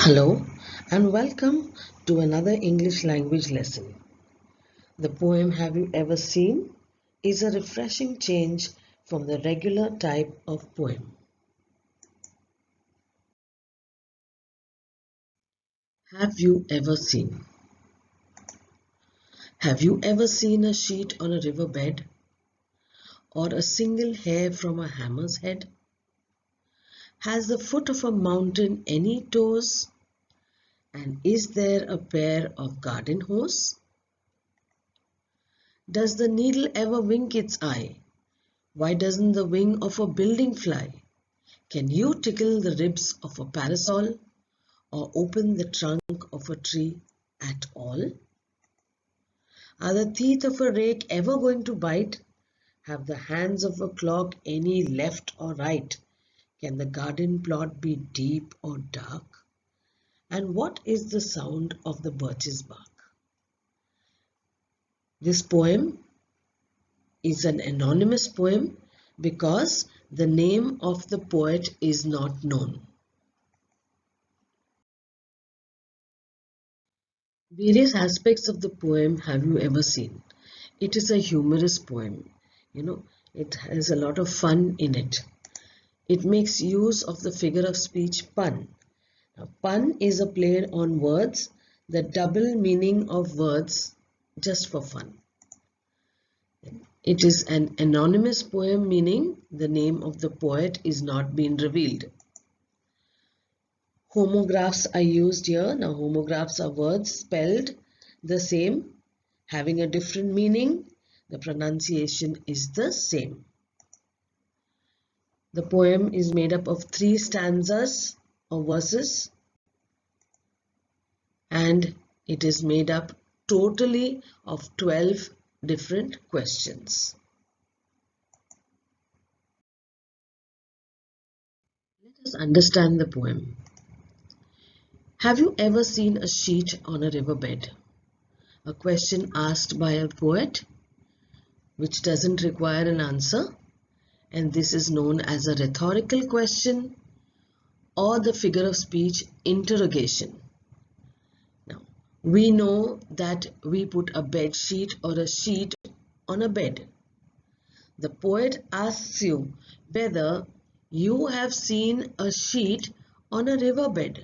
Hello and welcome to another English language lesson. The poem Have You Ever Seen is a refreshing change from the regular type of poem. Have you ever seen? Have you ever seen a sheet on a riverbed? Or a single hair from a hammer's head? Has the foot of a mountain any toes? And is there a pair of garden hose? Does the needle ever wink its eye? Why doesn't the wing of a building fly? Can you tickle the ribs of a parasol or open the trunk of a tree at all? Are the teeth of a rake ever going to bite? Have the hands of a clock any left or right? Can the garden plot be deep or dark? And what is the sound of the birch's bark? This poem is an anonymous poem because the name of the poet is not known. Various aspects of the poem have you ever seen? It is a humorous poem. It has a lot of fun in it. It makes use of the figure of speech pun. Now, pun is a play on words, the double meaning of words just for fun. It is an anonymous poem, meaning the name of the poet is not being revealed. Homographs are used here. Now, homographs are words spelled the same, having a different meaning. The pronunciation is the same. The poem is made up of 3 stanzas or verses, and it is made up totally of 12 different questions. Let us understand the poem. Have you ever seen a sheet on a riverbed? A question asked by a poet which doesn't require an answer, and this is known as a rhetorical question or the figure of speech interrogation. Now, we know that we put a bed sheet or a sheet on a bed. The poet asks you whether you have seen a sheet on a riverbed.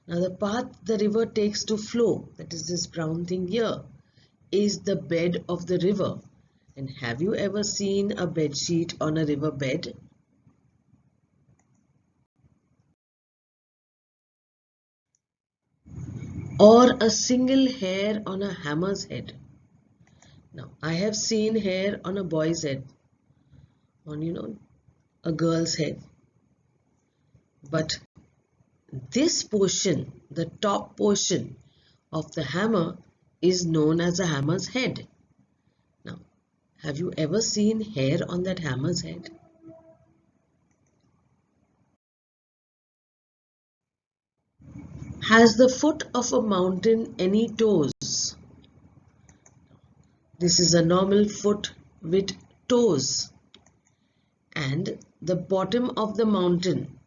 Now, the path the river takes to flow, that is this brown thing here, is the bed of the river. And have you ever seen a bed sheet on a river bed? Or a single hair on a hammer's head? Now, I have seen hair on a boy's head, on a girl's head. But this portion, the top portion of the hammer, is known as a hammer's head. Now, have you ever seen hair on that hammer's head? Has the foot of a mountain any toes? This is a normal foot with toes. And the bottom of the mountain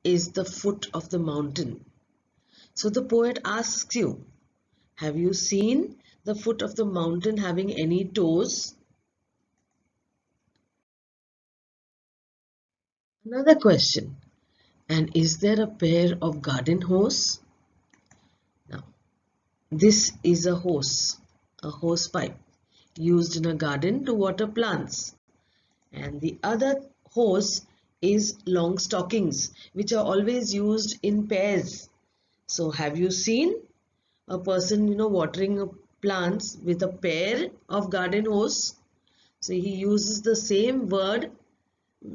is the foot of the mountain. So the poet asks you, have you seen the foot of the mountain having any toes? Another question, and is there a pair of garden hose? Now, this is a hose pipe used in a garden to water plants. And the other hose is long stockings, which are always used in pairs. So have you seen a person, watering plants with a pair of garden hose? So he uses the same word,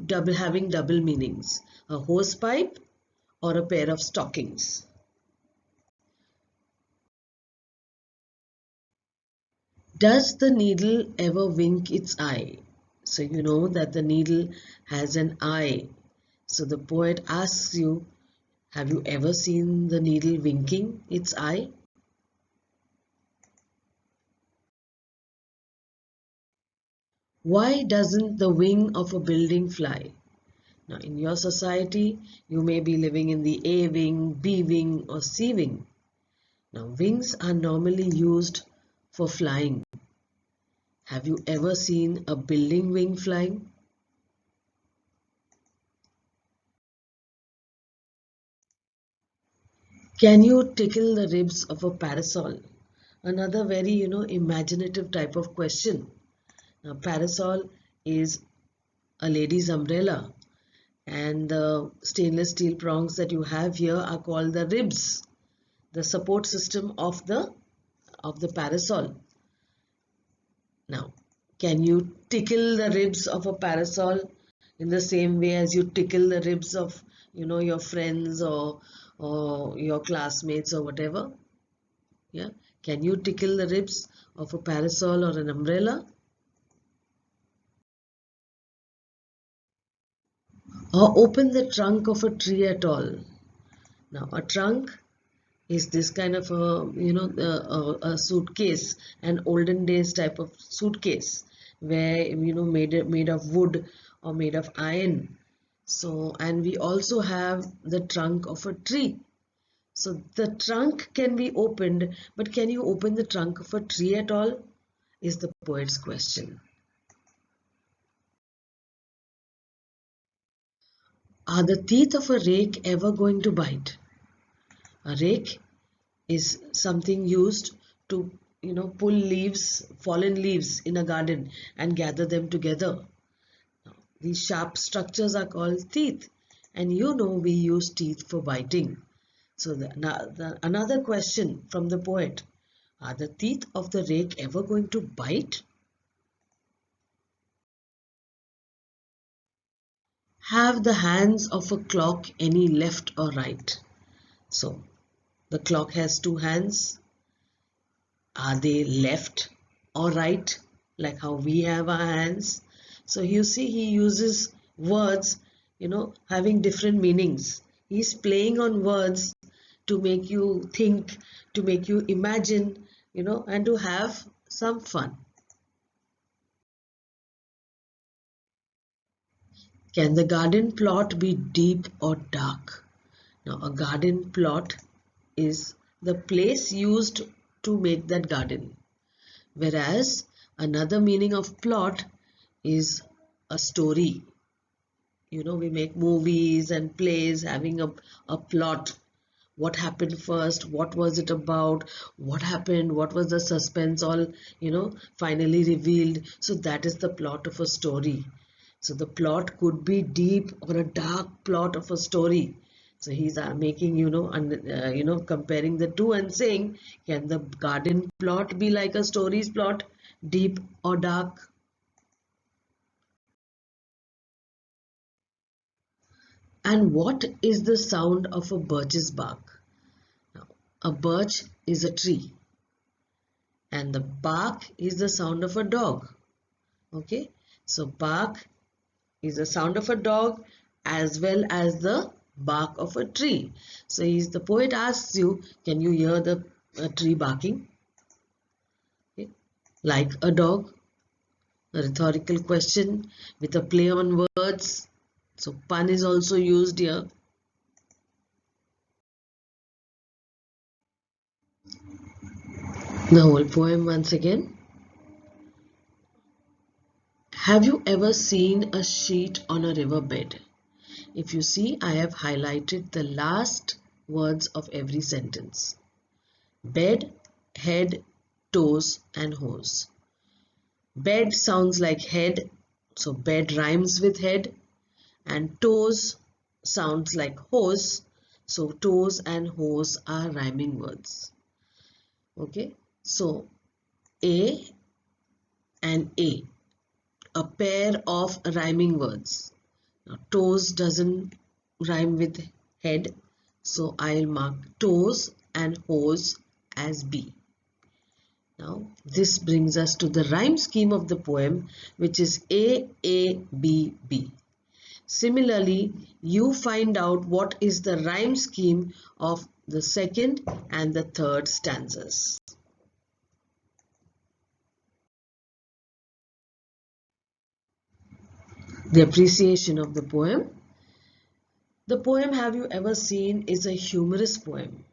having double meanings, a hose pipe or a pair of stockings. Does the needle ever wink its eye? So you know that the needle has an eye. So the poet asks you, have you ever seen the needle winking its eye? Why doesn't the wing of a building fly? Now, in your society, you may be living in the A wing, B wing, or C wing. Now, wings are normally used for flying. Have you ever seen a building wing flying? Can you tickle the ribs of a parasol? Another very, imaginative type of question. Now, parasol is a lady's umbrella, and the stainless steel prongs that you have here are called the ribs, the support system of the parasol. Now, can you tickle the ribs of a parasol in the same way as you tickle the ribs of, your friends or your classmates or whatever? Yeah. Can you tickle the ribs of a parasol or an umbrella? Or open the trunk of a tree at all? Now, a trunk is this kind of a suitcase, an olden days type of suitcase where made of wood or made of iron. So, and we also have the trunk of a tree. So the trunk can be opened, but can you open the trunk of a tree at all, is the poet's question. Are the teeth of a rake ever going to bite? A rake is something used to pull leaves, fallen leaves in a garden and gather them together. These sharp structures are called teeth, and we use teeth for biting. So another question from the poet: are the teeth of the rake ever going to bite? Have the hands of a clock any left or right? So the clock has two hands. Are they left or right, like how we have our hands? So you see, he uses words, having different meanings. He's playing on words to make you think, to make you imagine, and to have some fun. Can the garden plot be deep or dark? Now, a garden plot is the place used to make that garden. Whereas another meaning of plot is a story. We make movies and plays having a plot. What happened first? What was it about? What happened? What was the suspense all, finally revealed? So that is the plot of a story. So the plot could be deep or a dark plot of a story. So he's making, comparing the two and saying, can the garden plot be like a story's plot, deep or dark? And what is the sound of a birch's bark? Now, a birch is a tree, and the bark is the sound of a dog. Okay, so bark is the sound of a dog as well as the bark of a tree. So the poet asks you, can you hear the tree barking? Okay. Like a dog? A rhetorical question with a play on words. So pun is also used here. The whole poem once again. Have you ever seen a sheet on a riverbed? If you see, I have highlighted the last words of every sentence. Bed, head, toes and hose. Bed sounds like head, so bed rhymes with head, and toes sounds like hose, so toes and hose are rhyming words. Okay, so A and a pair of rhyming words. Now, toes doesn't rhyme with head, so I'll mark toes and hose as B. Now, this brings us to the rhyme scheme of the poem, which is A, B, B. Similarly, you find out what is the rhyme scheme of the second and the third stanzas. The appreciation of the poem. The poem Have You Ever Seen is a humorous poem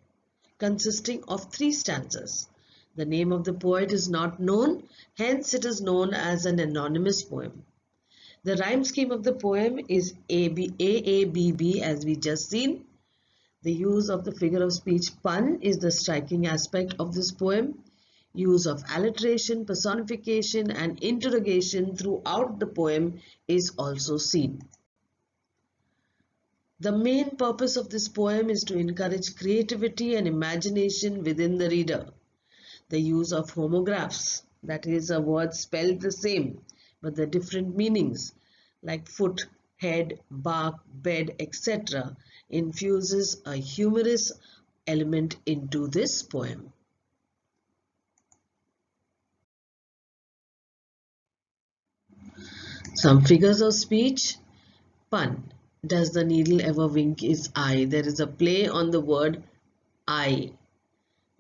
consisting of 3 stanzas. The name of the poet is not known, hence it is known as an anonymous poem. The rhyme scheme of the poem is AABB as we just seen. The use of the figure of speech pun is the striking aspect of this poem. Use of alliteration, personification and interrogation throughout the poem is also seen. The main purpose of this poem is to encourage creativity and imagination within the reader. The use of homographs, that is a word spelled the same but the different meanings like foot, head, bark, bed, etc. infuses a humorous element into this poem. Some figures of speech. Pun. Does the needle ever wink its eye? There is a play on the word eye.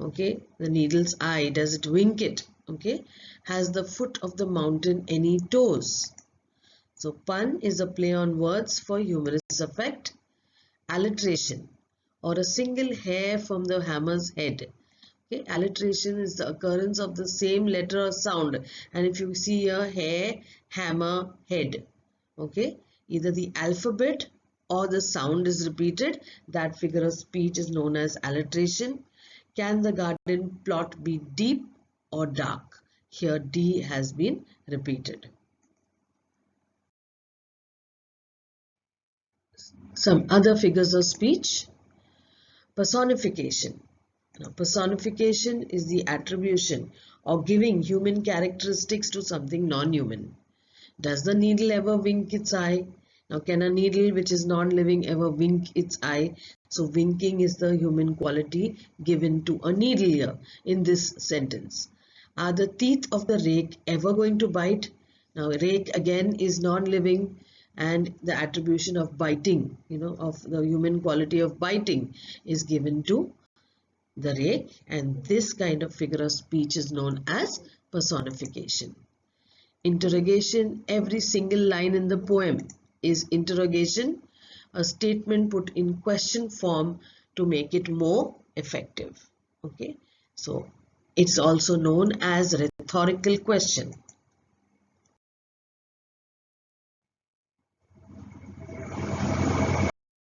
Okay, the needle's eye, does it wink it? Okay, has the foot of the mountain any toes? So pun is a play on words for humorous effect. Alliteration, or a single hair from the hammer's head. Okay, alliteration is the occurrence of the same letter or sound, and if you see a hair, hammer, head, okay, either the alphabet or the sound is repeated, that figure of speech is known as alliteration. Can the garden plot be deep or dark? Here D has been repeated. Some other figures of speech. Personification. Now, personification is the attribution or giving human characteristics to something non-human. Does the needle ever wink its eye? Now, can a needle which is non-living ever wink its eye? So, winking is the human quality given to a needle here in this sentence. Are the teeth of the rake ever going to bite? Now, rake again is non-living and the attribution of biting, of the human quality of biting is given to the rake, and this kind of figure of speech is known as personification. Interrogation, every single line in the poem is interrogation, a statement put in question form to make it more effective. Okay, so it's also known as rhetorical question.